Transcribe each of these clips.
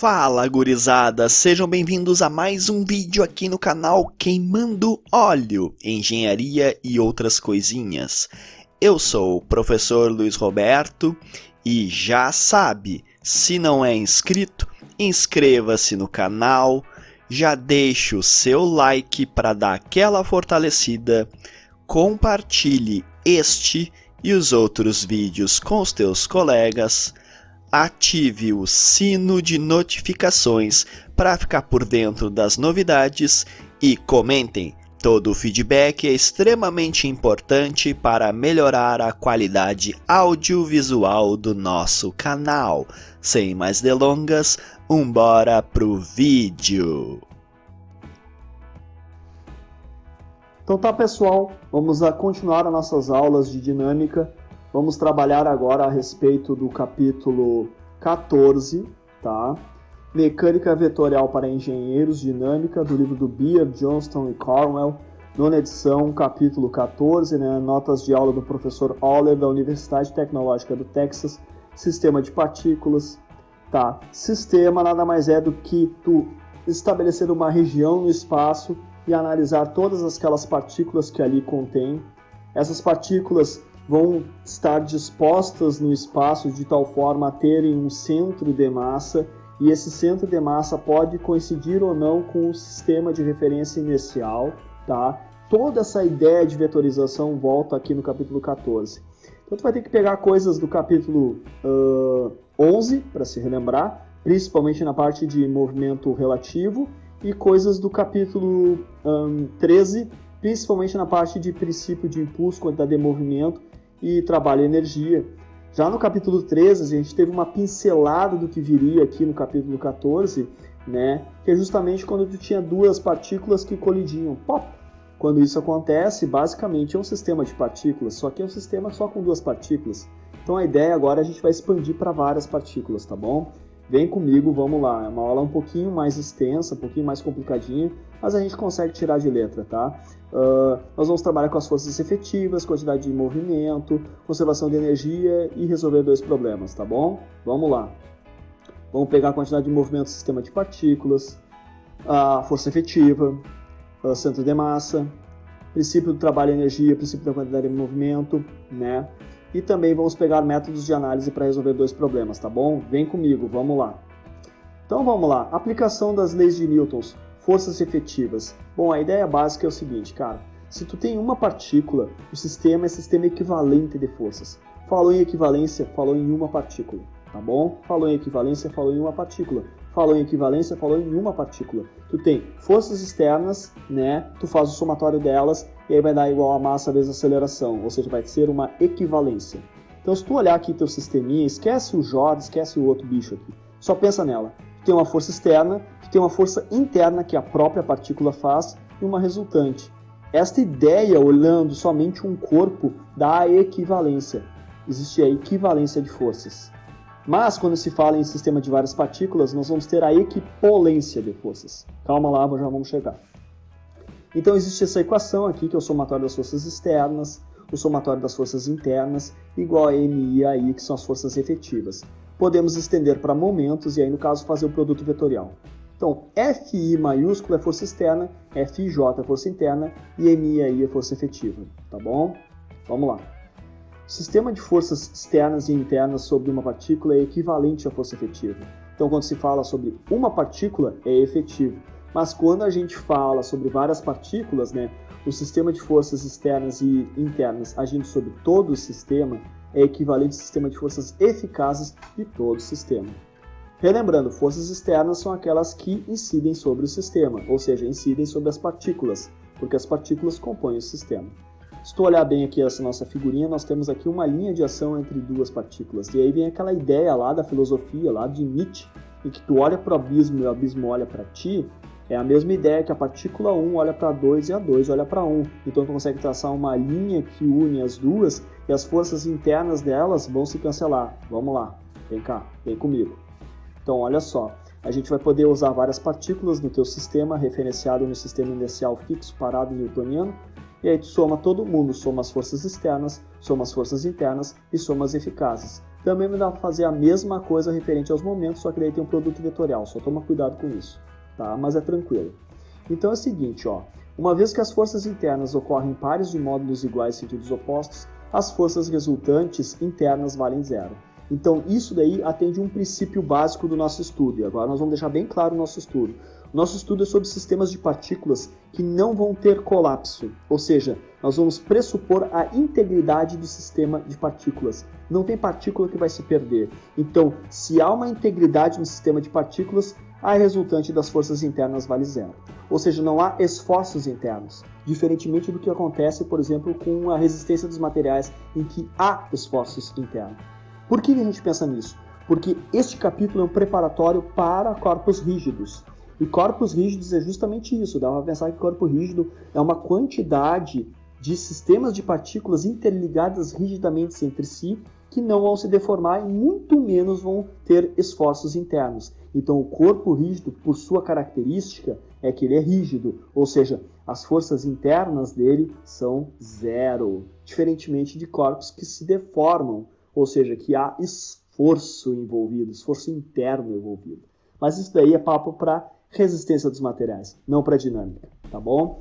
Fala, gurizada! Sejam bem-vindos a mais um vídeo aqui no canal Queimando Óleo, Engenharia e outras coisinhas. Eu sou o professor Luiz Roberto e já sabe, se não é inscrito, inscreva-se no canal, já deixe o seu like para dar aquela fortalecida, compartilhe este e os outros vídeos com os teus colegas, ative o sino de notificações para ficar por dentro das novidades e comentem. Todo o feedback é extremamente importante para melhorar a qualidade audiovisual do nosso canal. Sem mais delongas, bora pro vídeo! Então tá, pessoal, vamos continuar as nossas aulas de dinâmica. Vamos trabalhar agora a respeito do capítulo 14, tá? Mecânica Vetorial para Engenheiros, Dinâmica, do livro do Beer, Johnston e Cornwell, nona edição, capítulo 14, né? Notas de aula do professor Oller, da Universidade Tecnológica do Texas, Sistema de Partículas, tá? Sistema nada mais é do que tu estabelecer uma região no espaço e analisar todas aquelas partículas que ali contém. Essas partículas vão estar dispostas no espaço de tal forma a terem um centro de massa, e esse centro de massa pode coincidir ou não com o sistema de referência inicial, tá? Toda essa ideia de vetorização volta aqui no capítulo 14. Então tu vai ter que pegar coisas do capítulo 11 para se relembrar, principalmente na parte de movimento relativo, e coisas do capítulo 13, principalmente na parte de princípio de impulso, quantidade de movimento e trabalho e energia. Já no capítulo 13, a gente teve uma pincelada do que viria aqui no capítulo 14, né? Que é justamente quando tu tinha duas partículas que colidiam. Pop! Quando isso acontece, basicamente é um sistema de partículas, só que é um sistema só com duas partículas. Então a ideia agora a gente vai expandir para várias partículas, tá bom? Vem comigo, vamos lá. É uma aula um pouquinho mais extensa, um pouquinho mais complicadinha, mas a gente consegue tirar de letra, tá? Nós vamos trabalhar com as forças efetivas, quantidade de movimento, conservação de energia e resolver dois problemas, tá bom? Vamos lá. Vamos pegar a quantidade de movimento do sistema de partículas, a força efetiva, o centro de massa, princípio do trabalho e energia, princípio da quantidade de movimento, né? E também vamos pegar métodos de análise para resolver dois problemas, tá bom? Vem comigo, vamos lá. Então vamos lá, aplicação das leis de Newton, forças efetivas. Bom, a ideia básica é o seguinte, cara. Se tu tem uma partícula, o sistema é sistema equivalente de forças. Falou em equivalência, falou em uma partícula, tá bom? Falou em equivalência, falou em uma partícula. Falou em equivalência, falou em uma partícula. Tu tem forças externas, né? Tu faz o somatório delas e aí vai dar igual a massa vezes a aceleração, ou seja, vai ser uma equivalência. Então, se tu olhar aqui teu sisteminha, esquece o J, esquece o outro bicho aqui. Só pensa nela. Tu tem uma força externa, tu tem uma força interna que a própria partícula faz e uma resultante. Esta ideia, olhando somente um corpo, dá a equivalência. Existe a equivalência de forças. Mas, quando se fala em sistema de várias partículas, nós vamos ter a equipolência de forças. Calma lá, já vamos chegar. Então, existe essa equação aqui, que é o somatório das forças externas, o somatório das forças internas, igual a MI e AI, que são as forças efetivas. Podemos estender para momentos e aí, no caso, fazer o produto vetorial. Então, FI maiúsculo é força externa, FJ é força interna e MI e AI é força efetiva. Tá bom? Vamos lá. O sistema de forças externas e internas sobre uma partícula é equivalente à força efetiva. Então, quando se fala sobre uma partícula, é efetivo. Mas quando a gente fala sobre várias partículas, né, o sistema de forças externas e internas agindo sobre todo o sistema é equivalente ao sistema de forças eficazes de todo o sistema. Relembrando, forças externas são aquelas que incidem sobre o sistema, ou seja, incidem sobre as partículas, porque as partículas compõem o sistema. Se tu olhar bem aqui essa nossa figurinha, nós temos aqui uma linha de ação entre duas partículas. E aí vem aquela ideia lá da filosofia, lá de Nietzsche, em que tu olha para o abismo e o abismo olha para ti. É a mesma ideia que a partícula 1 olha para 2 e a 2 olha para 1. Então tu consegue traçar uma linha que une as duas e as forças internas delas vão se cancelar. Vamos lá, vem cá, vem comigo. Então olha só, a gente vai poder usar várias partículas no teu sistema, referenciado no sistema inercial fixo, parado, newtoniano, e aí tu soma todo mundo, soma as forças externas, soma as forças internas e soma as eficazes. Também dá para fazer a mesma coisa referente aos momentos, só que daí tem um produto vetorial, só toma cuidado com isso, tá? Mas é tranquilo. Então é o seguinte, ó, uma vez que as forças internas ocorrem em pares de módulos iguais em sentidos opostos, as forças resultantes internas valem zero. Então isso daí atende um princípio básico do nosso estudo, e agora nós vamos deixar bem claro o nosso estudo. Nosso estudo é sobre sistemas de partículas que não vão ter colapso, ou seja, nós vamos pressupor a integridade do sistema de partículas. Não tem partícula que vai se perder. Então, se há uma integridade no sistema de partículas, a resultante das forças internas vale zero. Ou seja, não há esforços internos, diferentemente do que acontece, por exemplo, com a resistência dos materiais, em que há esforços internos. Por que a gente pensa nisso? Porque este capítulo é um preparatório para corpos rígidos. E corpos rígidos é justamente isso. Dá para pensar que corpo rígido é uma quantidade de sistemas de partículas interligadas rigidamente entre si que não vão se deformar e muito menos vão ter esforços internos. Então o corpo rígido, por sua característica, é que ele é rígido, ou seja, as forças internas dele são zero, diferentemente de corpos que se deformam, ou seja, que há esforço envolvido, esforço interno envolvido. Mas isso daí é papo para resistência dos materiais, não para dinâmica, tá bom?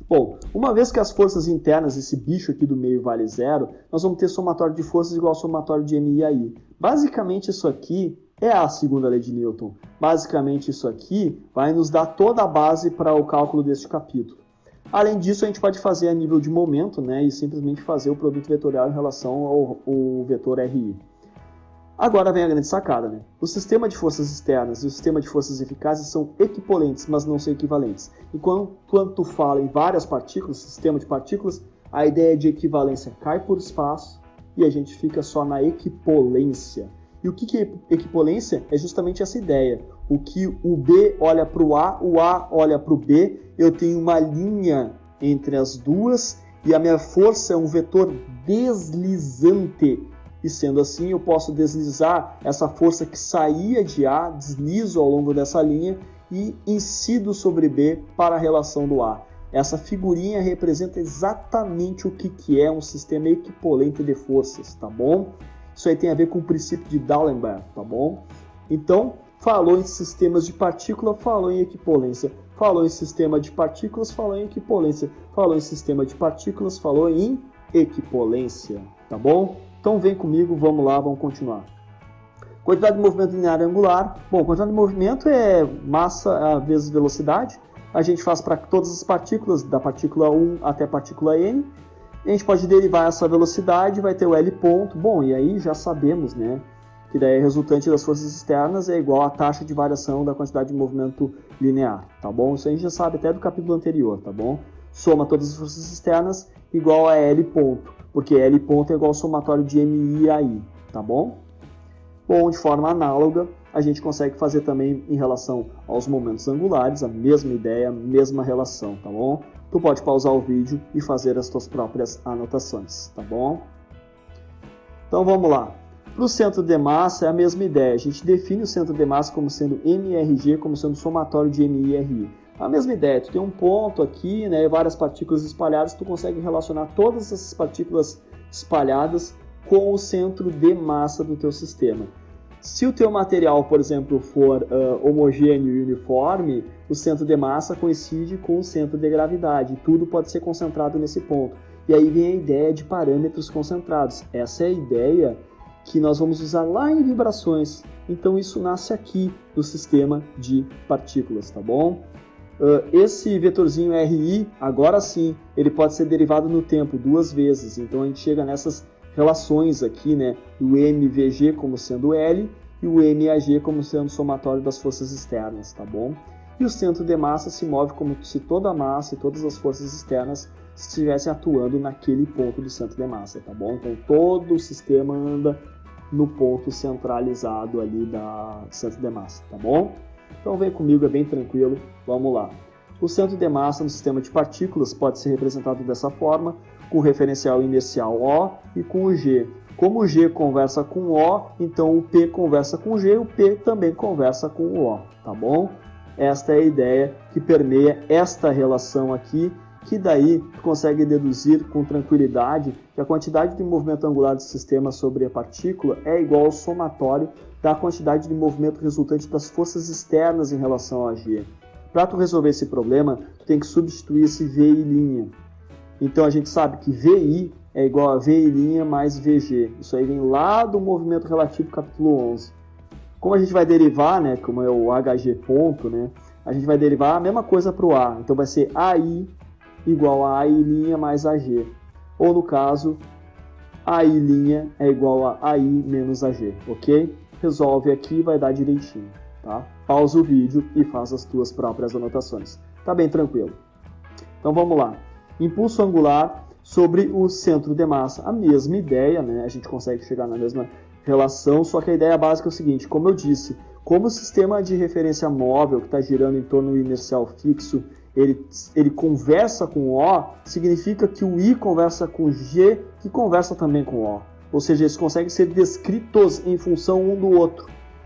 Bom, uma vez que as forças internas, esse bicho aqui do meio vale zero, nós vamos ter somatório de forças igual ao somatório de M e AI. Basicamente isso aqui é a segunda lei de Newton. Basicamente isso aqui vai nos dar toda a base para o cálculo deste capítulo. Além disso, a gente pode fazer a nível de momento, né, e simplesmente fazer o produto vetorial em relação ao vetor RI. Agora vem a grande sacada, né? O sistema de forças externas e o sistema de forças eficazes são equipolentes, mas não são equivalentes. E quando tu fala em várias partículas, sistema de partículas, a ideia de equivalência cai por espaço e a gente fica só na equipolência. E o que é equipolência? É justamente essa ideia. O que o B olha para o A olha para o B, eu tenho uma linha entre as duas e a minha força é um vetor deslizante. E sendo assim, eu posso deslizar essa força que saía de A, deslizo ao longo dessa linha e incido sobre B para a relação do A. Essa figurinha representa exatamente o que é um sistema equipolente de forças, tá bom? Isso aí tem a ver com o princípio de D'Alembert, tá bom? Então, falou em sistemas de partícula, falou em equipolência. Falou em sistema de partículas, falou em equipolência. Falou em sistema de partículas, falou em equipolência, tá bom? Então vem comigo, vamos lá, vamos continuar. Quantidade de movimento linear angular. Bom, quantidade de movimento é massa vezes velocidade. A gente faz para todas as partículas, da partícula 1 até a partícula n. A gente pode derivar essa velocidade, vai ter o L ponto. Bom, e aí já sabemos, né, que daí a resultante das forças externas é igual à taxa de variação da quantidade de movimento linear, tá bom? Isso a gente já sabe até do capítulo anterior, tá bom? Soma todas as forças externas igual a L ponto, porque L ponto é igual ao somatório de MI e AI, tá bom? Bom, de forma análoga, a gente consegue fazer também em relação aos momentos angulares, a mesma ideia, a mesma relação, tá bom? Tu pode pausar o vídeo e fazer as tuas próprias anotações, tá bom? Então vamos lá. Para o centro de massa é a mesma ideia. A gente define o centro de massa como sendo MRG, como sendo somatório de MI e RI. A mesma ideia, tu tem um ponto aqui, né, várias partículas espalhadas, tu consegue relacionar todas essas partículas espalhadas com o centro de massa do teu sistema. Se o teu material, por exemplo, for homogêneo e uniforme, o centro de massa coincide com o centro de gravidade. Tudo pode ser concentrado nesse ponto. E aí vem a ideia de parâmetros concentrados. Essa é a ideia que nós vamos usar lá em vibrações. Então isso nasce aqui no sistema de partículas, tá bom? Esse vetorzinho RI, agora sim, ele pode ser derivado no tempo duas vezes. Então a gente chega nessas relações aqui, né, do MVG como sendo L e o MAG como sendo somatório das forças externas, tá bom? E o centro de massa se move como se toda a massa e todas as forças externas estivessem atuando naquele ponto do centro de massa, tá bom? Então todo o sistema anda no ponto centralizado ali da centro de massa, tá bom? Então vem comigo, é bem tranquilo, vamos lá. O centro de massa no sistema de partículas pode ser representado dessa forma, com o referencial inercial O e com o G. Como o G conversa com o O, então o P conversa com o G, o P também conversa com o O, tá bom? Esta é a ideia que permeia esta relação aqui que daí tu consegue deduzir com tranquilidade que a quantidade de movimento angular do sistema sobre a partícula é igual ao somatório da quantidade de movimento resultante das forças externas em relação a G. Para tu resolver esse problema, tu tem que substituir esse VI'. Então a gente sabe que VI é igual a VI' mais VG. Isso aí vem lá do movimento relativo capítulo 11. Como a gente vai derivar, né, como é o HG ponto, né, a gente vai derivar a mesma coisa para o A. Então vai ser AI igual a AI' mais AG. Ou no caso, AI' é igual a AI menos AG, ok? Resolve aqui e vai dar direitinho, tá? Pausa o vídeo e faz as tuas próprias anotações. Tá bem tranquilo. Então vamos lá. Impulso angular sobre o centro de massa. A mesma ideia, né? A gente consegue chegar na mesma relação, só que a ideia básica é o seguinte, como eu disse, como o sistema de referência móvel que está girando em torno do inercial fixo, ele conversa com O, significa que o I conversa com G, que conversa também com O. Ou seja, eles conseguem ser descritos em função um do outro.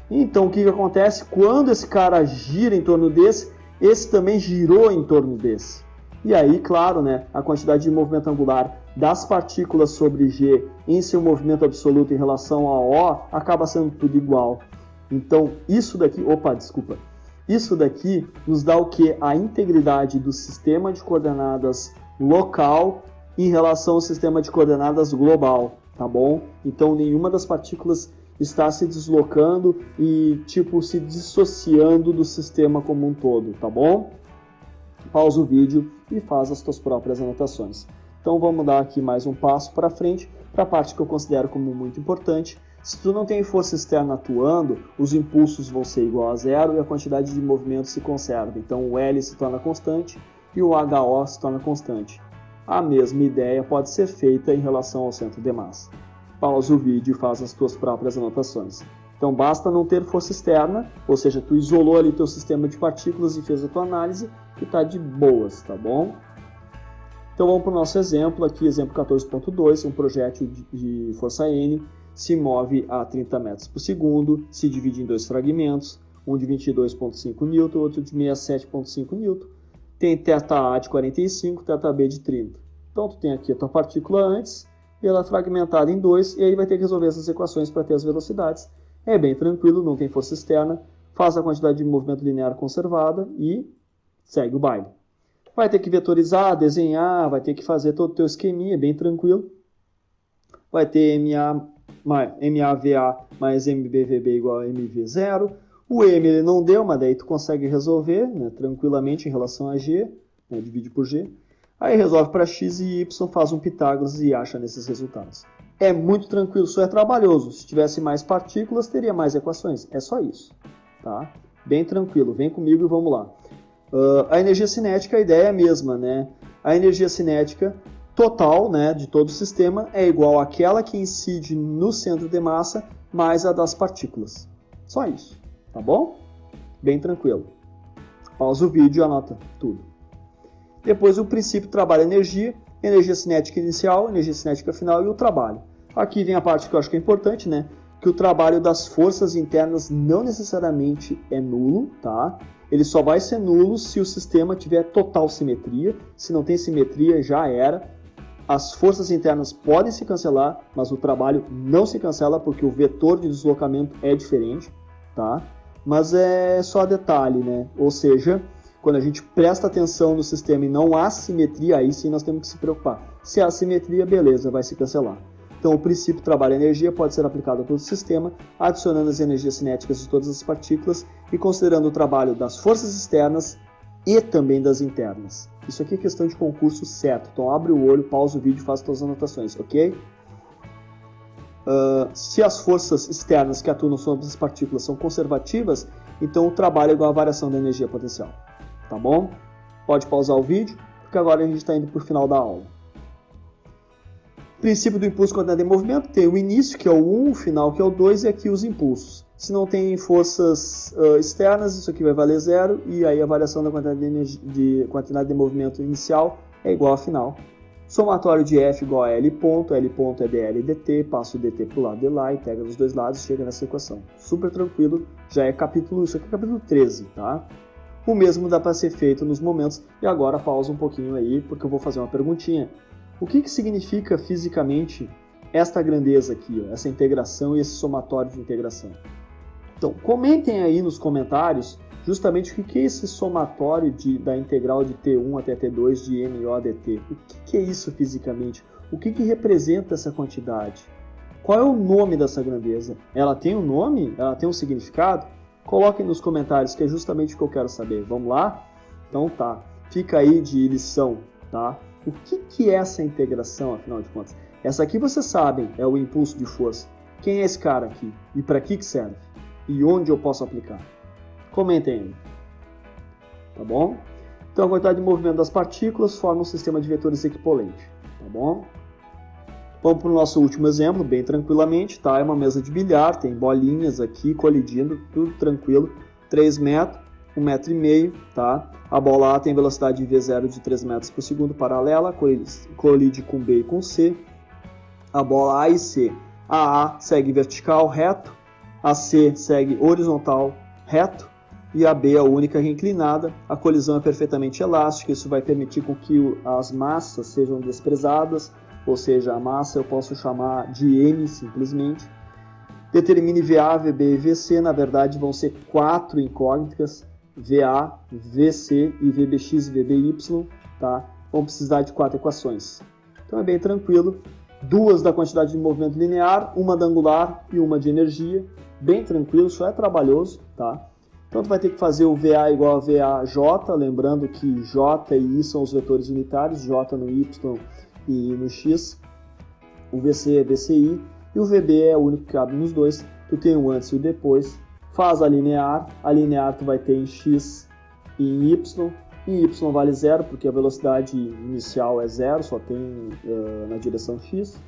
Então, o que acontece? Quando esse cara gira em torno desse, esse também girou em torno desse. E aí, claro, né, a quantidade de movimento angular das partículas sobre G em seu movimento absoluto em relação a O acaba sendo tudo igual. Então, isso daqui nos dá o que? A integridade do sistema de coordenadas local em relação ao sistema de coordenadas global, tá bom? Então, nenhuma das partículas está se deslocando e, se dissociando do sistema como um todo, tá bom? Pausa o vídeo e faz as tuas próprias anotações. Então, vamos dar aqui mais um passo para frente, para a parte que eu considero como muito importante. Se tu não tem força externa atuando, os impulsos vão ser igual a zero e a quantidade de movimento se conserva. Então o L se torna constante e o HO se torna constante. A mesma ideia pode ser feita em relação ao centro de massa. Pausa o vídeo e faz as tuas próprias anotações. Então basta não ter força externa, ou seja, tu isolou ali teu sistema de partículas e fez a tua análise, que está de boas, tá bom? Então vamos para o nosso exemplo aqui, exemplo 14.2, um projétil de força N, se move a 30 metros por segundo, se divide em dois fragmentos, um de 22,5 N, outro de 67,5 N. Tem θA de 45, θB de 30. Então, tu tem aqui a tua partícula antes, e ela é fragmentada em dois, e aí vai ter que resolver essas equações para ter as velocidades. É bem tranquilo, não tem força externa, faz a quantidade de movimento linear conservada e segue o baile. Vai ter que vetorizar, desenhar, vai ter que fazer todo o teu esqueminha, bem tranquilo. Vai ter MAVA mais MBVB igual a MV0. O M ele não deu, mas daí tu consegue resolver, né, tranquilamente em relação a G, né, divide por G. Aí resolve para X e Y, faz um Pitágoras e acha nesses resultados. É muito tranquilo, só é trabalhoso. Se tivesse mais partículas, teria mais equações. É só isso, tá? Bem tranquilo, vem comigo e vamos lá. A energia cinética, a ideia é a mesma, né? A energia cinética total, né, de todo o sistema é igual àquela que incide no centro de massa mais a das partículas. Só isso, tá bom? Bem tranquilo. Pausa o vídeo e anota tudo. Depois o princípio trabalho-energia, energia cinética inicial, energia cinética final e o trabalho. Aqui vem a parte que eu acho que é importante, né? Que o trabalho das forças internas não necessariamente é nulo, tá? Ele só vai ser nulo se o sistema tiver total simetria. Se não tem simetria, já era. As forças internas podem se cancelar, mas o trabalho não se cancela porque o vetor de deslocamento é diferente, tá? Mas é só detalhe, né? Ou seja, quando a gente presta atenção no sistema e não há simetria, aí sim nós temos que se preocupar. Se há simetria, beleza, vai se cancelar. Então o princípio trabalho-energia pode ser aplicado a todo o sistema, adicionando as energias cinéticas de todas as partículas e considerando o trabalho das forças externas e também das internas. Isso aqui é questão de concurso certo, então abre o olho, pausa o vídeo e faz suas anotações, ok? Se as forças externas que atuam sobre as partículas são conservativas, então o trabalho é igual à variação da energia potencial, tá bom? Pode pausar o vídeo, porque agora a gente está indo para o final da aula. Princípio do impulso coordenado em movimento, tem o início, que é o 1, o final, que é o 2, e aqui os impulsos. Se não tem forças externas, isso aqui vai valer 0, e aí a variação da quantidade de movimento inicial é igual a final. Somatório de F igual a L ponto é dl dt, passo o dt para o lado de lá, integra dos dois lados e chega nessa equação. Super tranquilo, já é capítulo, isso aqui é capítulo 13, tá? O mesmo dá para ser feito nos momentos. E agora pausa um pouquinho aí, porque eu vou fazer uma perguntinha. O que significa fisicamente esta grandeza aqui, ó, essa integração e esse somatório de integração? Então, comentem aí nos comentários justamente o que é esse somatório da integral de T1 até T2 de MO dt. O que é isso fisicamente? O que representa essa quantidade? Qual é o nome dessa grandeza? Ela tem um nome? Ela tem um significado? Coloquem nos comentários, que é justamente o que eu quero saber. Vamos lá? Então tá, fica aí de lição, tá? O que é essa integração, afinal de contas? Essa aqui vocês sabem, é o impulso de força. Quem é esse cara aqui? E para que serve? E onde eu posso aplicar? Comentem aí. Tá bom? Então a quantidade de movimento das partículas forma um sistema de vetores equipolente. Tá bom? Vamos para o nosso último exemplo, bem tranquilamente, tá? É uma mesa de bilhar, tem bolinhas aqui colidindo, tudo tranquilo. 3 metros, 1,5 metro, tá? A bola A tem velocidade de V0 de 3 metros por segundo paralela, colide com B e com C. A bola A e C. A A segue vertical, reto. A C segue horizontal, reto. E a B é a única inclinada. A colisão é perfeitamente elástica, isso vai permitir com que as massas sejam desprezadas. Ou seja, a massa eu posso chamar de M simplesmente. Determine VA, VB e VC, na verdade vão ser 4 incógnitas, VA, VC e VBX e VBY, tá? Vão precisar de 4 equações. Então é bem tranquilo, 2 da quantidade de movimento linear, uma da angular e uma de energia, bem tranquilo, só é trabalhoso, tá? Então tu vai ter que fazer o VA igual a VAJ, lembrando que J e I são os vetores unitários, J no Y e no X, o VC é VCI, e o VB é o único que cabe nos dois, tu tem o antes e o depois, faz a linear tu vai ter em X e em Y vale 0, porque a velocidade inicial é 0, só tem na direção X,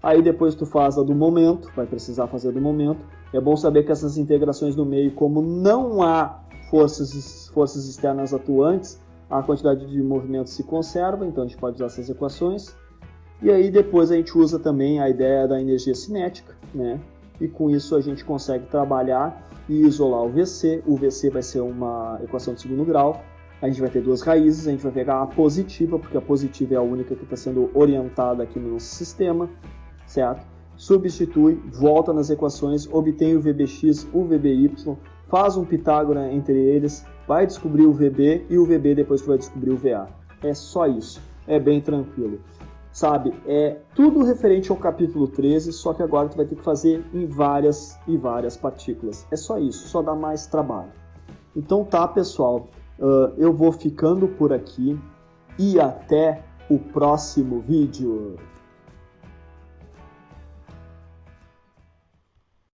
aí depois tu faz a do momento, vai precisar fazer a do momento, é bom saber que essas integrações no meio, como não há forças externas atuantes, a quantidade de movimento se conserva, então a gente pode usar essas equações. E aí depois a gente usa também a ideia da energia cinética, né? E com isso a gente consegue trabalhar e isolar o VC. O VC vai ser uma equação de segundo grau. A gente vai ter 2 raízes, a gente vai pegar a positiva, porque a positiva é a única que está sendo orientada aqui no nosso sistema, certo? Substitui, volta nas equações, obtém o VBX, o VBY, faz um Pitágora entre eles, vai descobrir o VB e o VB depois tu vai descobrir o VA. É só isso, é bem tranquilo. Sabe, é tudo referente ao capítulo 13, só que agora tu vai ter que fazer em várias e várias partículas. É só isso, só dá mais trabalho. Então tá, pessoal, eu vou ficando por aqui e até o próximo vídeo.